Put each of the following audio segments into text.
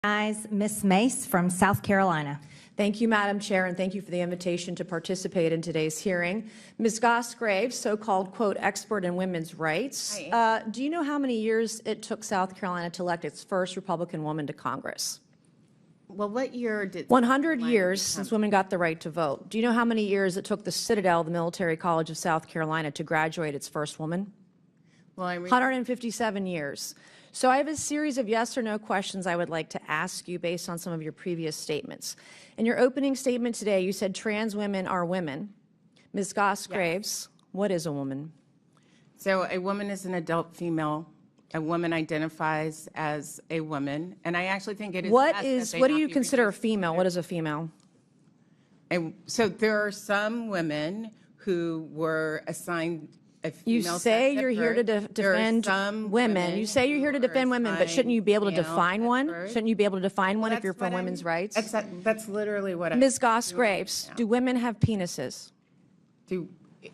Ms. Mace from South Carolina. Thank you, Madam Chair, and thank you for the invitation to participate in today's hearing. Ms. Goss Graves, so-called, quote, expert in women's rights. Do you know how many years it took South Carolina to elect its first Republican woman to Congress? Well, what year did 100 years since women got the right to vote. Do you know how many years it took the Citadel, the Military College of South Carolina, to graduate its first woman? Well, 157 years. So I have a series of yes or no questions I would like to ask you based on some of your previous statements. In your opening statement today, you said trans women are women. Ms. Goss Graves, what is a woman? So a woman is an adult female. A woman identifies as a woman, and I actually think it is. What do you consider a female? What is a female? So there are some women who were assigned a female. You say you're here to defend women. You say you're here to defend women, but shouldn't you be able to define one? Shouldn't you be able to define one if you're for women's rights? That's literally what I'm. Ms. Goss Graves, do women have penises?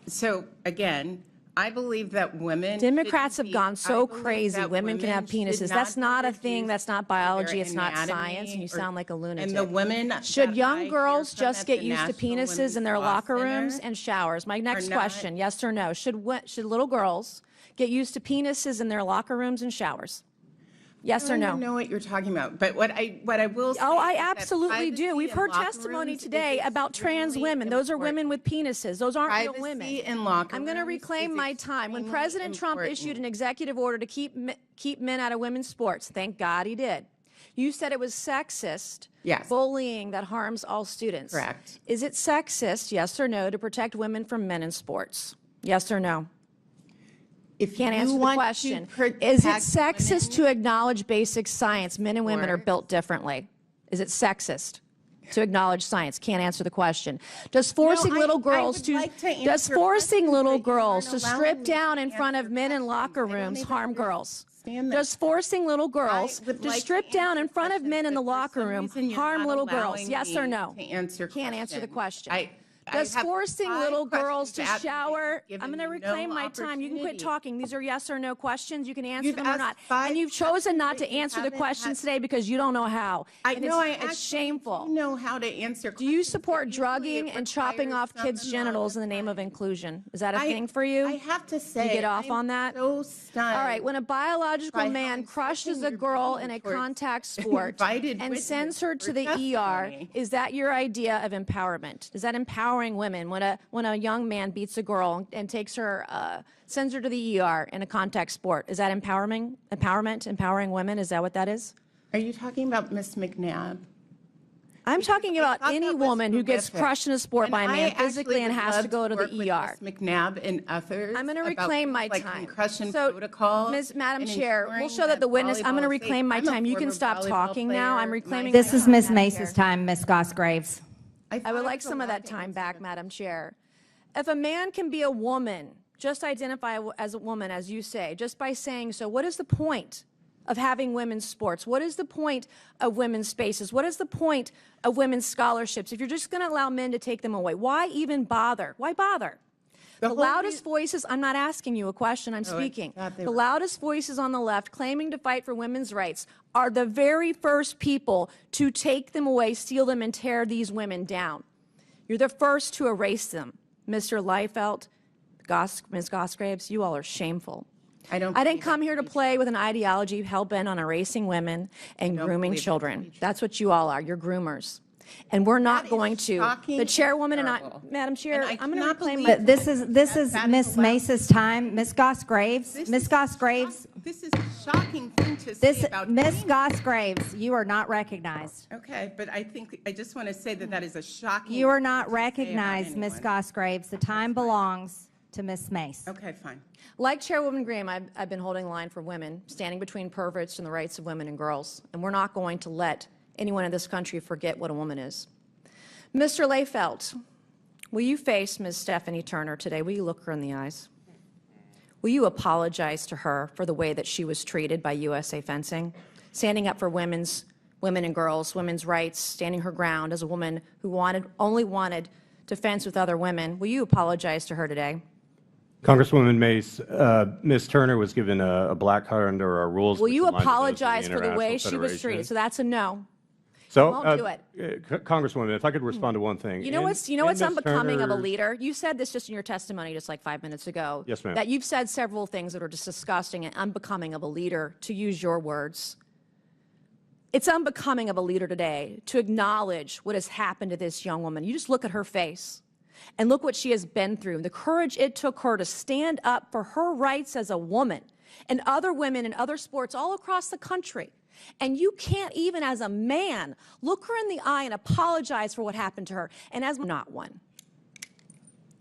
So again, I believe that women. Democrats have gone so crazy. Women can have penises. That's not a thing. That's not biology. It's not science. And you sound like a lunatic. And the women. Should young girls just get used to penises in their locker rooms and showers? My next question, yes or no? Should little girls get used to penises in their locker rooms and showers? Yes or no? I don't know what you're talking about, but what I will say. Oh, I absolutely do. We've heard testimony today about trans women. Those are women with penises. Those aren't real women. I'm going to reclaim my time. When President Trump issued an executive order to keep men out of women's sports, thank God he did. You said it was sexist. Yes. Bullying that harms all students. Correct. Is it sexist, yes or no, to protect women from men in sports? Yes or no? If Can't answer the question. Is it sexist to acknowledge basic science? Men and women are built differently. Is it sexist to acknowledge science? Can't answer the question. Does forcing little girls to strip down in front of men in locker rooms harm girls? Does forcing little girls to strip down in front of men in the locker room harm little girls? Yes or no? Can't answer the question. Does forcing little girls to shower, I'm going to reclaim my time. You can quit talking. These are yes or no questions. You can answer them or not. And you've chosen not to answer the questions today because you don't know how. It's shameful. You know how to answer. Do you support drugging and chopping off kids' genitals in the name of inclusion? Is that a thing for you? I have to say. You get off on that? So stunned. All right. When a biological man crushes a girl in a contact sport and sends her to the ER, is that your idea of empowerment? Is that empowering women when a young man beats a girl and takes her, sends her to the ER in a contact sport? Is that empowering women? Is that what that is? Are you talking about Miss McNabb? I'm talking about any woman who gets crushed in a sport by a man physically and has to go to the ER. Miss McNabb and others. I'm going to reclaim my time. Concussion so, protocol. Madam Chair, we'll show that the witness. I'm going to reclaim my time. You can stop talking now. I'm reclaiming. This is Ms. Mace's time, Ms. Goss Graves. I would like some of that time back, Madam Chair. If a man can be a woman, just identify as a woman, as you say, just by saying so, what is the point of having women's sports? What is the point of women's spaces? What is the point of women's scholarships? If you're just going to allow men to take them away, why even bother? Why bother? The loudest voices, I'm not asking you a question, I'm speaking. The loudest voices on the left claiming to fight for women's rights are the very first people to take them away, steal them, and tear these women down. You're the first to erase them. Mr. Liefeld, Ms. Goss Graves, you all are shameful. I didn't come here to play with an ideology hell-bent on erasing women and grooming children. That's what you all are. You're groomers. And we're not going to. The chairwoman and I, Madam Chair, I'm going to reclaim my. This is Ms. Mace's time. Ms. Goss Graves. Ms. Goss Graves. This is a shocking thing to say about Ms. Goss Graves, you are not recognized. Okay, but I just want to say that is a shocking. You are not recognized, Ms. Goss Graves. The time belongs to Ms. Mace. Okay, fine. Like Chairwoman Graham, I've been holding the line for women, standing between perverts and the rights of women and girls, and we're not going to let anyone in this country forget what a woman is. Mr. Liefeld, will you face Ms. Stephanie Turner today? Will you look her in the eyes? Will you apologize to her for the way that she was treated by USA Fencing, standing up for women and girls, women's rights, standing her ground as a woman who only wanted to fence with other women? Will you apologize to her today? Congresswoman Mace, Ms. Turner was given a black card under our rules. Will which you align with those of apologize for the way International she was Federation. treated? So that's a no. So, won't do it. Congresswoman, if I could respond to one thing. You know what's Ms. unbecoming of a Turner's- leader? You said this just in your testimony just like 5 minutes ago. Yes, ma'am. That you've said several things that are just disgusting and unbecoming of a leader, to use your words. It's unbecoming of a leader today to acknowledge what has happened to this young woman. You just look at her face and look what she has been through, the courage it took her to stand up for her rights as a woman and other women in other sports all across the country. And you can't even as a man look her in the eye and apologize for what happened to her. And as not one.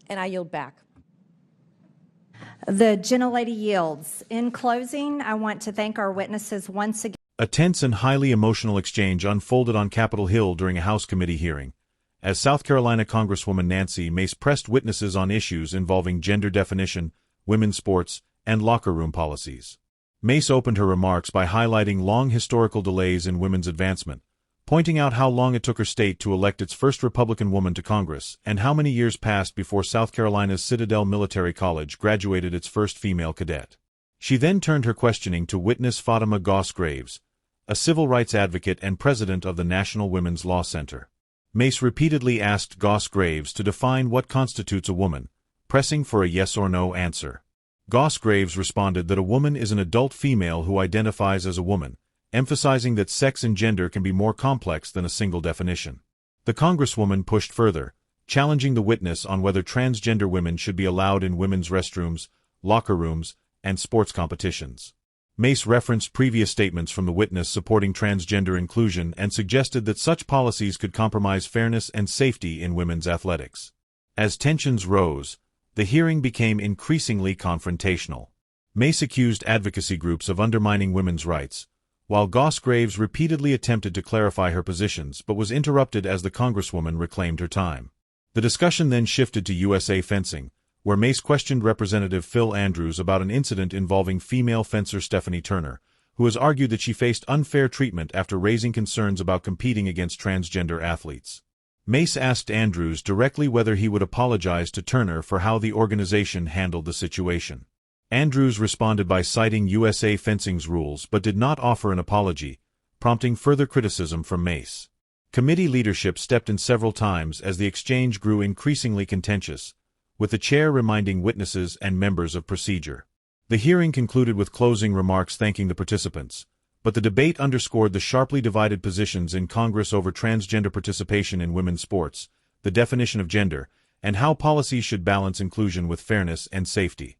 And I yield back. The gentlelady yields. In closing, I want to thank our witnesses once again. A tense and highly emotional exchange unfolded on Capitol Hill during a House committee hearing, as South Carolina Congresswoman Nancy Mace pressed witnesses on issues involving gender definition, women's sports, and locker room policies. Mace opened her remarks by highlighting long historical delays in women's advancement, pointing out how long it took her state to elect its first Republican woman to Congress and how many years passed before South Carolina's Citadel Military College graduated its first female cadet. She then turned her questioning to witness Fatima Goss Graves, a civil rights advocate and president of the National Women's Law Center. Mace repeatedly asked Goss Graves to define what constitutes a woman, pressing for a yes or no answer. Goss Graves responded that a woman is an adult female who identifies as a woman, emphasizing that sex and gender can be more complex than a single definition. The Congresswoman pushed further, challenging the witness on whether transgender women should be allowed in women's restrooms, locker rooms, and sports competitions. Mace referenced previous statements from the witness supporting transgender inclusion and suggested that such policies could compromise fairness and safety in women's athletics. As tensions rose, the hearing became increasingly confrontational. Mace accused advocacy groups of undermining women's rights, while Goss Graves repeatedly attempted to clarify her positions but was interrupted as the Congresswoman reclaimed her time. The discussion then shifted to USA fencing, where Mace questioned Representative Phil Andrews about an incident involving female fencer Stephanie Turner, who has argued that she faced unfair treatment after raising concerns about competing against transgender athletes. Mace asked Andrews directly whether he would apologize to Turner for how the organization handled the situation. Andrews responded by citing USA Fencing's rules but did not offer an apology, prompting further criticism from Mace. Committee leadership stepped in several times as the exchange grew increasingly contentious, with the chair reminding witnesses and members of procedure. The hearing concluded with closing remarks thanking the participants, but the debate underscored the sharply divided positions in Congress over transgender participation in women's sports, the definition of gender, and how policies should balance inclusion with fairness and safety.